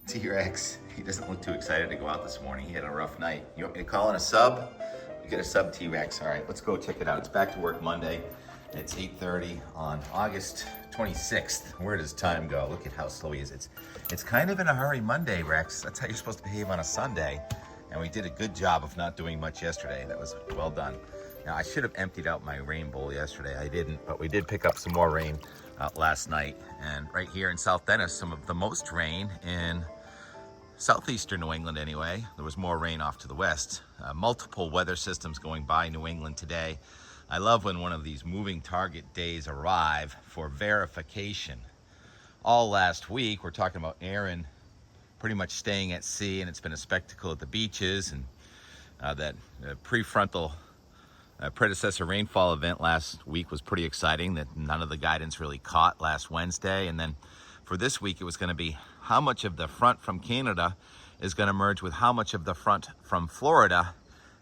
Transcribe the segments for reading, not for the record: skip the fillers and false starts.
T-Rex, he doesn't look too excited to go out this morning. He had a rough night. You want me to call in a sub? You get a sub, T-Rex. All right, let's go check it out. It's back to work Monday. It's 8:30 on August 26th. Where does time go? Look at how slow he is. It's kind of in a hurry Monday, Rex. That's how you're supposed to behave on a Sunday. And we did a good job of not doing much yesterday. That was well done. Now, I should have emptied out my rain bowl yesterday. I didn't, but we did pick up some more rain last night. And right here in South Dennis, some of the most rain in southeastern New England anyway. There was more rain off to the west. Multiple weather systems going by New England today. I love when one of these moving target days arrive for verification. All last week, we're talking about Aaron pretty much staying at sea, and it's been a spectacle at the beaches, and that prefrontal predecessor rainfall event last week was pretty exciting, that none of the guidance really caught last Wednesday. And then for this week, it was going to be how much of the front from Canada is going to merge with how much of the front from Florida,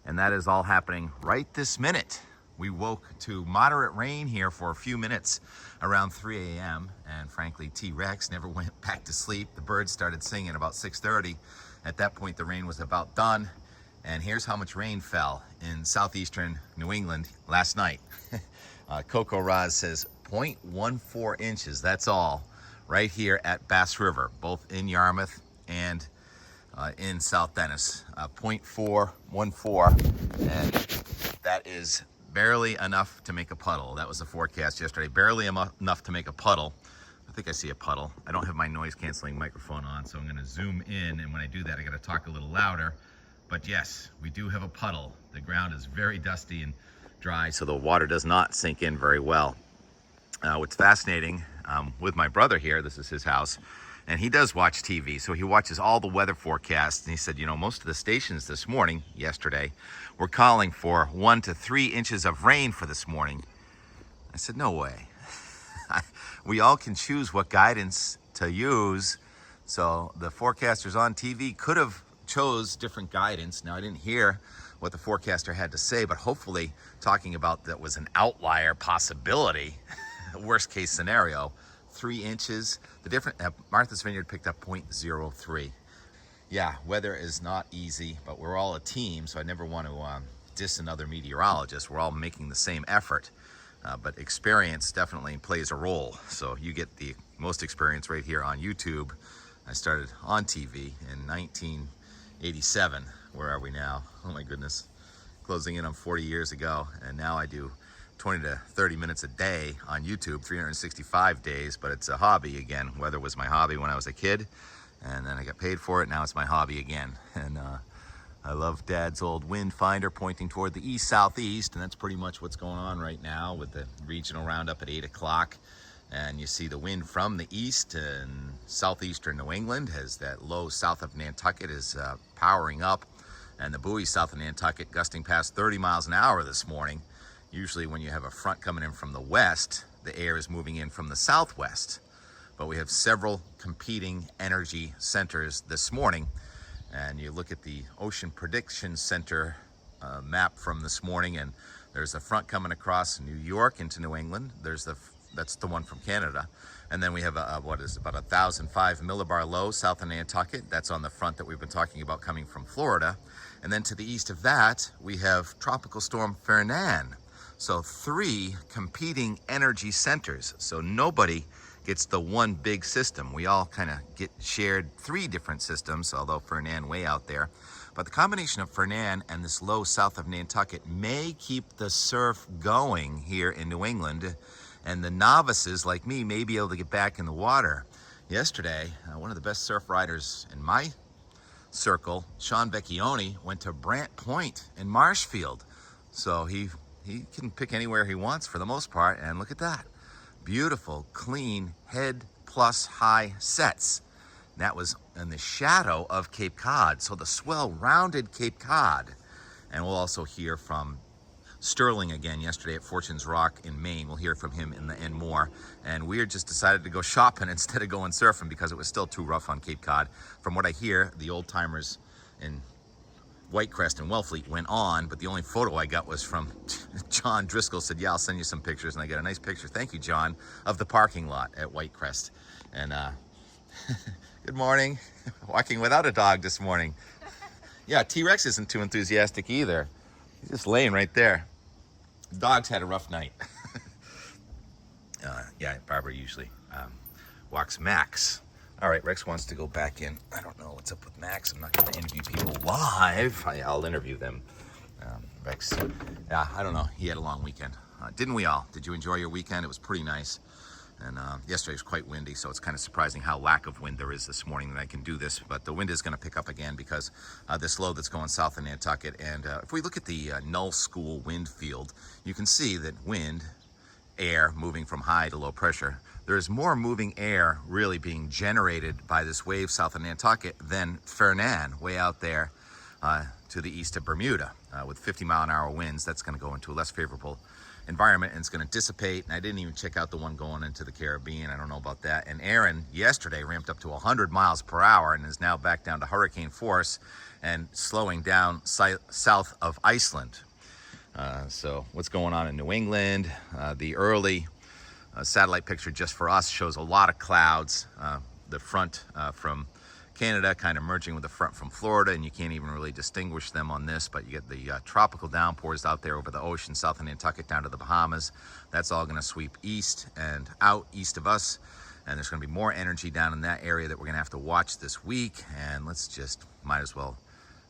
and that is all happening right this minute. We woke to moderate rain here for a few minutes around 3 a.m. and frankly, T-Rex never went back to sleep. The birds started singing about 6:30. At that point, the rain was about done. And here's how much rain fell in southeastern New England last night. Coco Roz says 0.14 inches, that's all, right here at Bass River, both in Yarmouth and in South Dennis. 0.414, and that is barely enough to make a puddle. That was the forecast yesterday. Barely enough to make a puddle. I think I see a puddle. I don't have my noise canceling microphone on, so I'm gonna zoom in, and when I do that, I gotta talk a little louder. But yes, we do have a puddle. The ground is very dusty and dry, so the water does not sink in very well. What's fascinating with my brother here, this is his house, and he does watch TV, so he watches all the weather forecasts, and he said, you know, most of the stations this morning, yesterday, were calling for 1 to 3 inches of rain for this morning. I said, no way. We all can choose what guidance to use, so the forecasters on TV could have chose different guidance. Now, I didn't hear what the forecaster had to say, but hopefully talking about that was an outlier possibility, worst case scenario. 3 inches. The different Martha's Vineyard picked up 0.03. Yeah, weather is not easy, but we're all a team, so I never want to diss another meteorologist. We're all making the same effort, but experience definitely plays a role. So you get the most experience right here on YouTube. I started on TV in 1987. Where are we now? Oh my goodness, closing in on 40 years ago, and now I do 20 to 30 minutes a day on YouTube, 365 days, but it's a hobby again. Weather was my hobby when I was a kid, and then I got paid for it. Now it's my hobby again. And I love Dad's old wind finder pointing toward the east-southeast, and that's pretty much what's going on right now with the regional roundup at 8 o'clock. And you see the wind from the east and southeastern New England as that low south of Nantucket is powering up, and the buoy south of Nantucket gusting past 30 miles an hour this morning. Usually when you have a front coming in from the west, the air is moving in from the southwest. But we have several competing energy centers this morning. And you look at the Ocean Prediction Center map from this morning, and there's a front coming across New York into New England. That's the one from Canada. And then we have about 1,005 millibar low south of Nantucket. That's on the front that we've been talking about coming from Florida. And then to the east of that, we have Tropical Storm Fernan. So 3 competing energy centers. So nobody gets the one big system. We all kind of get shared 3 different systems, although Fernan way out there. But the combination of Fernan and this low south of Nantucket may keep the surf going here in New England, and the novices like me may be able to get back in the water. Yesterday, one of the best surf riders in my circle, Sean Vecchione, went to Brant Point in Marshfield. So he can pick anywhere he wants for the most part, and look at that. Beautiful, clean head plus high sets. That was in the shadow of Cape Cod, so the swell rounded Cape Cod. And we'll also hear from Sterling again yesterday at Fortune's Rock in Maine. We'll hear from him in the end more. And we just decided to go shopping instead of going surfing because it was still too rough on Cape Cod. From what I hear, the old timers in Whitecrest and Wellfleet went on, but the only photo I got was from John Driscoll. Said, yeah, I'll send you some pictures, and I got a nice picture, thank you, John, of the parking lot at Whitecrest. And good morning. Walking without a dog this morning. Yeah, T-Rex isn't too enthusiastic either. He's just laying right there. Dog's had a rough night. Yeah, Barbara usually walks Max. All right, Rex wants to go back in. I don't know what's up with Max. I'm not going to interview people live. I'll interview them. Rex, yeah, I don't know. He had a long weekend. Didn't we all? Did you enjoy your weekend? It was pretty nice. And yesterday was quite windy, so it's kind of surprising how lack of wind there is this morning that I can do this. But the wind is going to pick up again because this low that's going south of Nantucket. And if we look at the Null School wind field, you can see that wind, air moving from high to low pressure. There's more moving air really being generated by this wave south of Nantucket than Fernan, way out there to the east of Bermuda. With 50-mile-an-hour winds, that's going to go into a less favorable environment and it's going to dissipate. And I didn't even check out the one going into the Caribbean. I don't know about that. And Aaron yesterday ramped up to 100 miles per hour and is now back down to hurricane force and slowing down south of Iceland. So what's going on in New England? The early satellite picture just for us shows a lot of clouds. The front from Canada kind of merging with the front from Florida, and you can't even really distinguish them on this, but you get the tropical downpours out there over the ocean south of Nantucket down to the Bahamas. That's all going to sweep east and out east of us, and there's going to be more energy down in that area that we're going to have to watch this week. And let's just, might as well,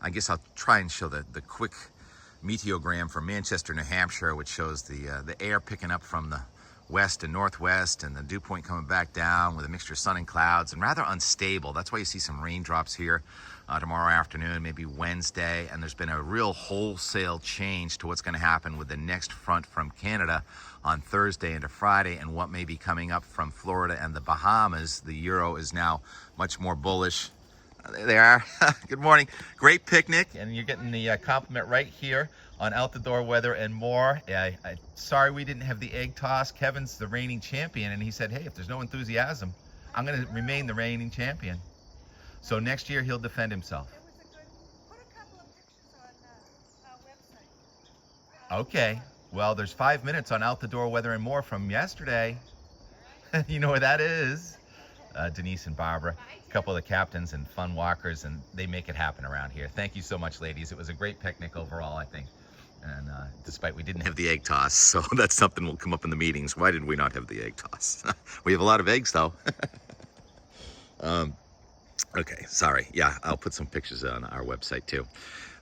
I guess I'll try and show the quick meteogram from Manchester, New Hampshire, which shows the air picking up from the west and northwest and the dew point coming back down with a mixture of sun and clouds and rather unstable. That's why you see some raindrops here tomorrow afternoon, maybe Wednesday. And there's been a real wholesale change to what's going to happen with the next front from Canada on Thursday into Friday and what may be coming up from Florida and the Bahamas. The euro is now much more bullish. There they are. Good morning. Great picnic, and you're getting the compliment right here on Out the Door Weather and More. Sorry we didn't have the egg toss. Kevin's the reigning champion, and he said, hey, if there's no enthusiasm, I'm going to remain the reigning champion. So next year he'll defend himself. It was a good, put a couple of pictures on our website. Okay. Well, there's 5 minutes on Out the Door Weather and More from yesterday. You know where that is. Denise and Barbara, a couple of the captains and fun walkers, and they make it happen around here. Thank you so much, ladies. It was a great picnic overall, I think. And despite we didn't have the egg toss, so that's something will come up in the meetings. Why did we not have the egg toss? We have a lot of eggs, though. Okay, sorry. Yeah, I'll put some pictures on our website, too.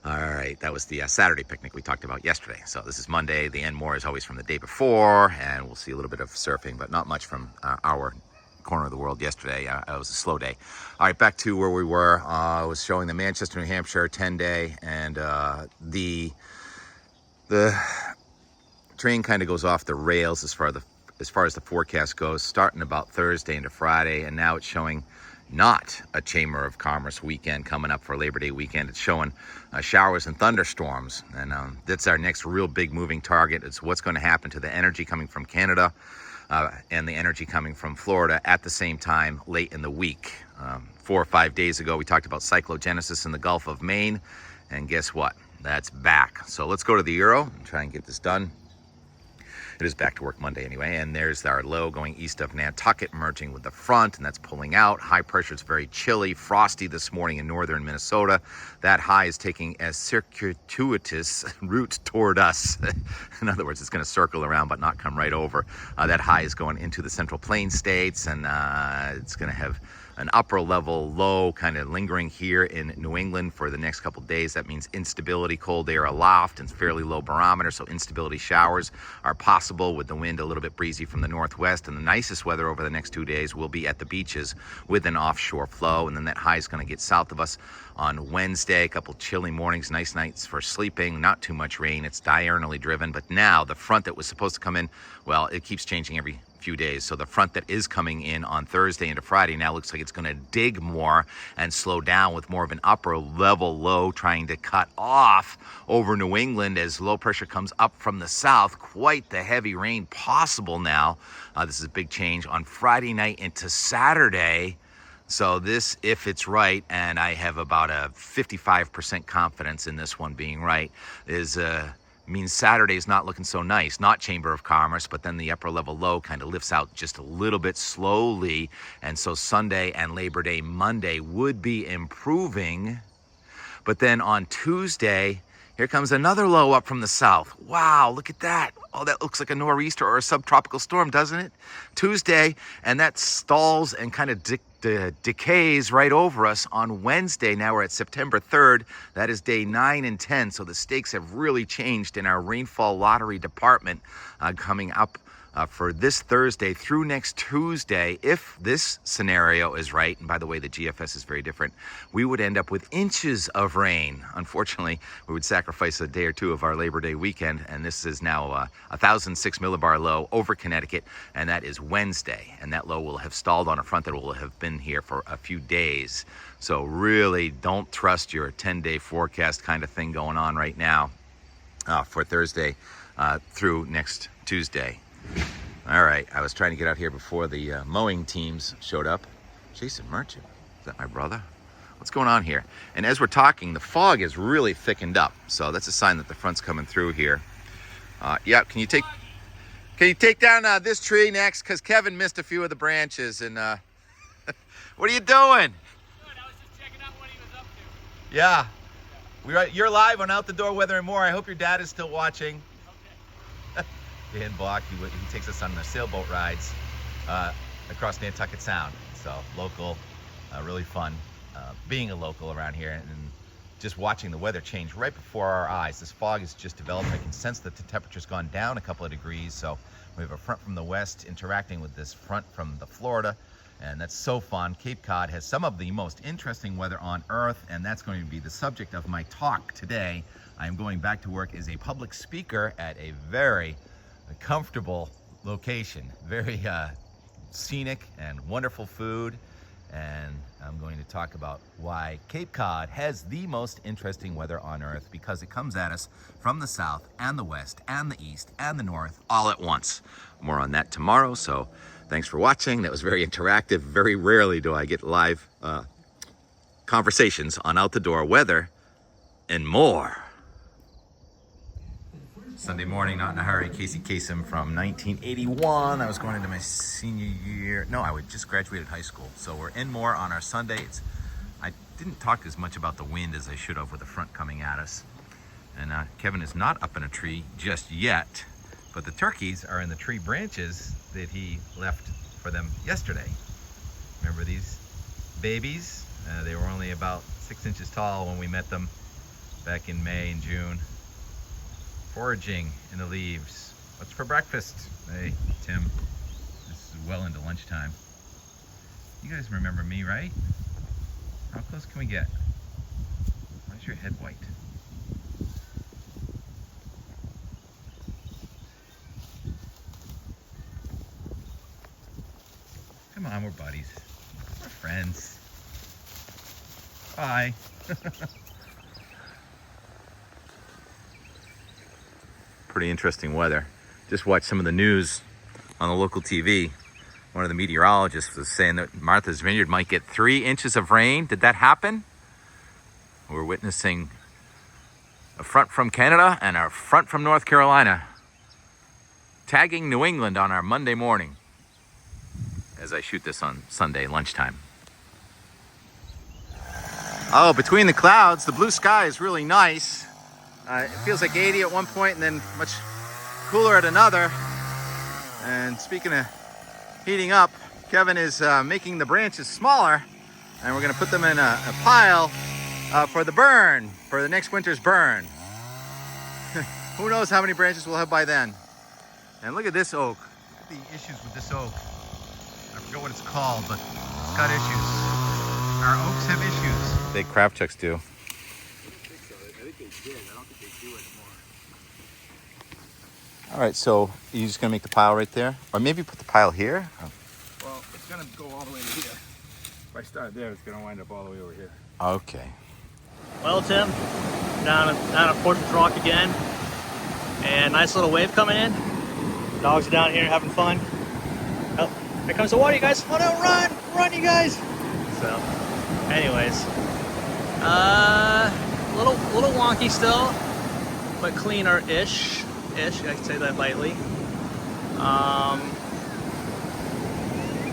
All right, that was the Saturday picnic we talked about yesterday. So this is Monday. The end more is always from the day before, and we'll see a little bit of surfing, but not much from our corner of the world yesterday. It was a slow day. All right, back to where we were. I was showing the Manchester, New Hampshire 10-day, and the train kind of goes off the rails as far as the forecast goes, starting about Thursday into Friday, and now it's showing not a Chamber of Commerce weekend coming up for Labor Day weekend. It's showing showers and thunderstorms, and that's our next real big moving target. It's what's going to happen to the energy coming from Canada and the energy coming from Florida at the same time late in the week. 4 or 5 days ago, we talked about cyclogenesis in the Gulf of Maine, and guess what? That's back. So let's go to the euro and try and get this done. It is back to work Monday anyway, and there's our low going east of Nantucket, merging with the front, and that's pulling out. High pressure is very chilly, frosty this morning in northern Minnesota. That high is taking a circuitous route toward us. In other words, it's going to circle around but not come right over. That high is going into the Central Plains states, and it's going to have an upper level low kind of lingering here in New England for the next couple days. That means instability, cold air aloft, and fairly low barometer. So instability showers are possible with the wind a little bit breezy from the northwest. And the nicest weather over the next 2 days will be at the beaches with an offshore flow. And then that high is going to get south of us on Wednesday. A couple chilly mornings, nice nights for sleeping, not too much rain. It's diurnally driven. But now the front that was supposed to come in, well, it keeps changing every few days. So the front that is coming in on Thursday into Friday now looks like it's going to dig more and slow down with more of an upper level low trying to cut off over New England as low pressure comes up from the south. Quite the heavy rain possible now. This is a big change on Friday night into Saturday. So this, if it's right, and I have about a 55% confidence in this one being right, is means Saturday's not looking so nice. Not Chamber of Commerce, but then the upper level low kind of lifts out just a little bit slowly. And so Sunday and Labor Day Monday would be improving. But then on Tuesday, here comes another low up from the south. Wow, look at that. Oh, that looks like a nor'easter or a subtropical storm, doesn't it? Tuesday, and that stalls and kind of decays right over us on Wednesday. Now we're at September 3rd. That is day 9 and 10. So the stakes have really changed in our rainfall lottery department coming up for this Thursday through next Tuesday. If this scenario is right, and by the way, the GFS is very different, we would end up with inches of rain. Unfortunately, we would sacrifice a day or two of our Labor Day weekend, and this is now 1,006 millibar low over Connecticut, and that is Wednesday. And that low will have stalled on a front that will have been here for a few days. So really don't trust your 10-day forecast kind of thing going on right now for Thursday through next Tuesday. All right, I was trying to get out here before the mowing teams showed up. Jason Merchant, is that my brother? What's going on here? And as we're talking, the fog is really thickened up, so that's a sign that the front's coming through here. Yeah, can you take down this tree next? Because Kevin missed a few of the branches. And what are you doing? Good, I was just checking out what he was up to. Yeah, you're live on Out the Door Weather and More. I hope your dad is still watching. Okay. Dan Block, he takes us on the sailboat rides across Nantucket Sound. So local, really fun being a local around here and just watching the weather change right before our eyes. This fog is just developed. I can sense that the temperature's gone down a couple of degrees. So we have a front from the west interacting with this front from the Florida, and that's so fun. Cape Cod has some of the most interesting weather on Earth, and that's going to be the subject of my talk today. I am going back to work as a public speaker at a very comfortable location, very scenic and wonderful food, and I'm going to talk about why Cape Cod has the most interesting weather on Earth, because it comes at us from the south and the west and the east and the north all at once. More on that tomorrow, so thanks for watching. That was very interactive. Very rarely do I get live conversations on Out the Door Weather and More. Sunday morning, not in a hurry. Casey Kasem from 1981. I was going into my senior year. No, I would just graduated high school. So we're in More on our Sunday. I didn't talk as much about the wind as I should have with the front coming at us. And Kevin is not up in a tree just yet, but the turkeys are in the tree branches that he left for them yesterday. Remember these babies? They were only about 6 inches tall when we met them back in May and June. Foraging in the leaves. What's for breakfast? Hey, Tim. This is well into lunchtime. You guys remember me, right? How close can we get? Why is your head white? Come on, we're buddies. We're friends. Bye. Pretty interesting weather. Just watched some of the news on the local TV. One of the meteorologists was saying that Martha's Vineyard might get 3 inches of rain. Did that happen? We're witnessing a front from Canada and a front from North Carolina tagging New England on our Monday morning as I shoot this on Sunday lunchtime. Oh, between the clouds, the blue sky is really nice. It feels like 80 at one point and then much cooler at another. And speaking of heating up, Kevin is making the branches smaller, and we're gonna put them in a pile for the burn, for the next winter's burn. Who knows how many branches we'll have by then. And look at this oak. Look at the issues with this oak. I forget what it's called, but it's got issues. Our oaks have issues. Big craft chucks do. All right, so you're just gonna make the pile right there? Or maybe put the pile here? Well, it's gonna go all the way to here. If I start there, it's gonna wind up all the way over here. Okay. Well, Tim, down at Fortress Rock again, and nice little wave coming in. Dogs are down here having fun. Oh, here comes the water, you guys. Oh no, run, you guys. So, anyways, little wonky still. but cleaner-ish. I can say that lightly.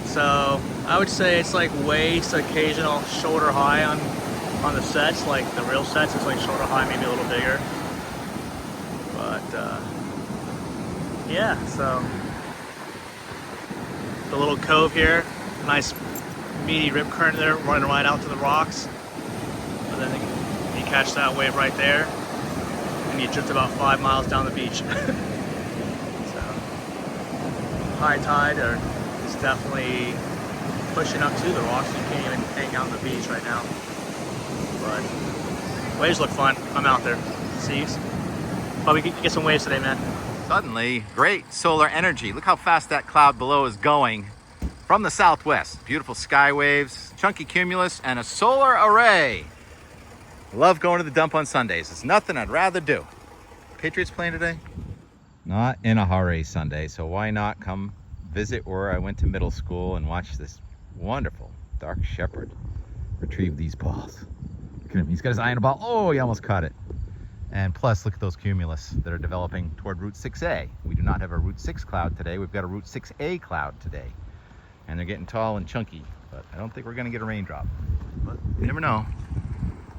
So I would say it's like waist, occasional shoulder high on the sets. Like the real sets, it's like shoulder high, maybe a little bigger. But yeah, so the little cove here, nice meaty rip current there, running right out to the rocks. And then you catch that wave right there, and you drift about 5 miles down the beach. So high tide is definitely pushing up to the rocks. You can't even hang out on the beach right now. But waves look fun. I'm out there. Seas. Probably get some waves today, man. Suddenly, great solar energy. Look how fast that cloud below is going from the southwest. Beautiful sky waves, chunky cumulus, and a solar array. Love going to the dump on Sundays. It's nothing I'd rather do. Patriots playing today? Not in a hurry Sunday, so why not come visit where I went to middle school and watch this wonderful dark shepherd retrieve these balls. Look at him, he's got his eye on a ball. Oh, he almost caught it. And plus, look at those cumulus that are developing toward Route 6A. We do not have a Route 6 cloud today. We've got a Route 6A cloud today. And they're getting tall and chunky, but I don't think we're gonna get a raindrop. But you never know.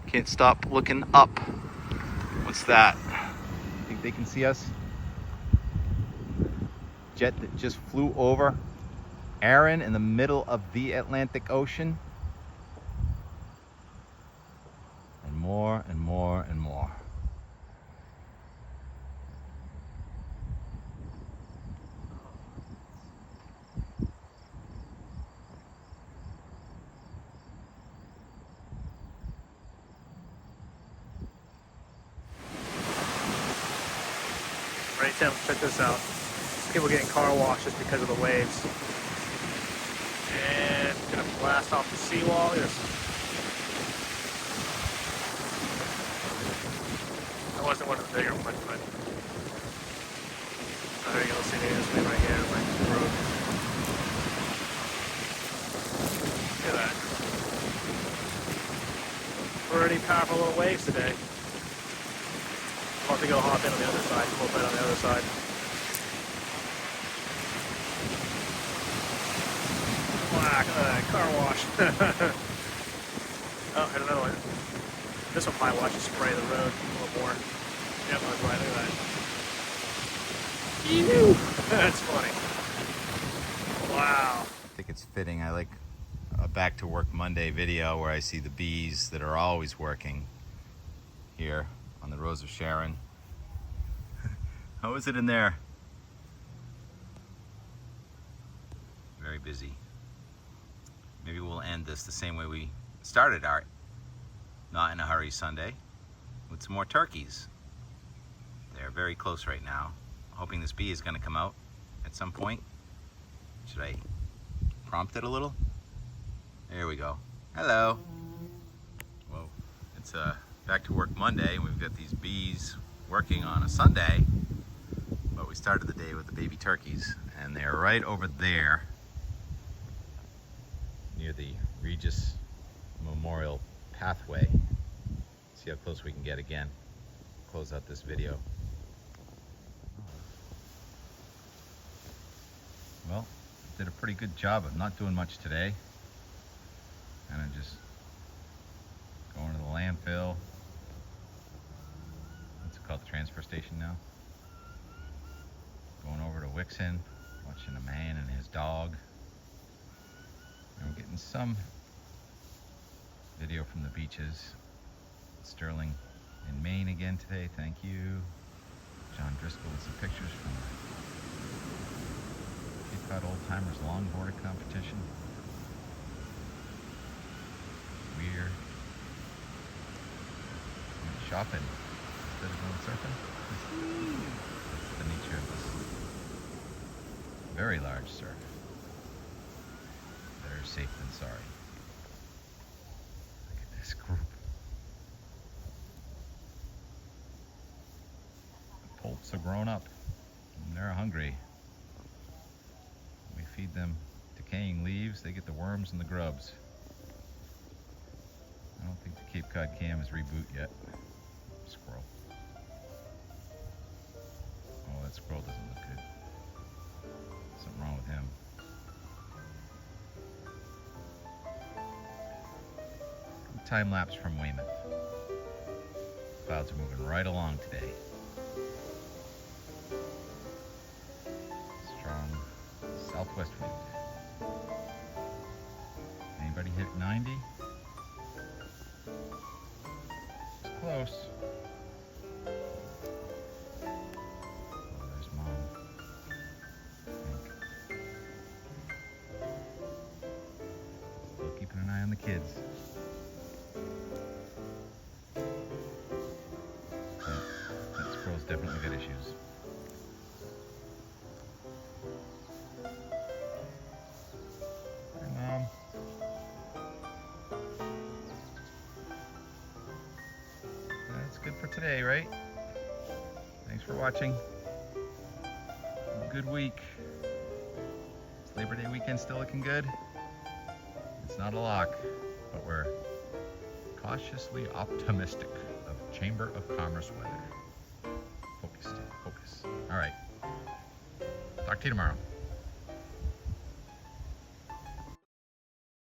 Can't stop looking up. What's that? Think they can see us? Jet that just flew over Aaron in the middle of the Atlantic Ocean. And more and more and more. Right, Tim, check this out. People getting car washed just because of the waves. And gonna blast off the seawall. Look at this. That wasn't one of the bigger ones, but there you go. Let's see this thing right here, like the road. Look at that. Pretty powerful little waves today. I'll have to go hop in on the other side, pull right on the other side. Wow, look at that, car wash. Oh, here's another one. This one probably watch you spray the road a little more. Yep, that's right, look at that. Ew. That's funny. Wow. I think it's fitting. I like a Back to Work Monday video where I see the bees that are always working here on the Rose of Sharon. How is it in there? Very busy. Maybe we'll end this the same way we started our Not in a Hurry Sunday, with some more turkeys. They're very close right now. Hoping this bee is going to come out at some point. Should I prompt it a little? There we go. Hello. Whoa. It's Back to Work Monday, and we've got these bees working on a Sunday. But we started the day with the baby turkeys, and they're right over there near the Regis Memorial pathway. See how close we can get again. Close out this video. Well, did a pretty good job of not doing much today. And I'm just going to the landfill. What's it called? The transfer station now. Going over to Wixon, watching a man and his dog. And we're getting some video from the beaches. Sterling in Maine again today, thank you. John Driscoll with some pictures from the Cape Cod Old Timers Longboard competition. We're shopping instead of going surfing. That's the nature of this very large surf. Better safe than sorry. Look at this group. The poults are grown up and they're hungry. We feed them decaying leaves, they get the worms and the grubs. I don't think the Cape Cod cam is reboot yet. Squirrel. That squirrel doesn't look good. Something wrong with him. Time lapse from Weymouth. Clouds are moving right along today. Strong southwest wind. Anybody hit 90? It's close. Oh, there's Mom. I think. Still keeping an eye on the kids. That squirrel's definitely got issues. Hi, Mom. That's good for today, right? Thanks for watching. Have a good week. Is Labor Day weekend still looking good? It's not a lock, but we're cautiously optimistic of Chamber of Commerce weather. Focus. All right. Talk to you tomorrow.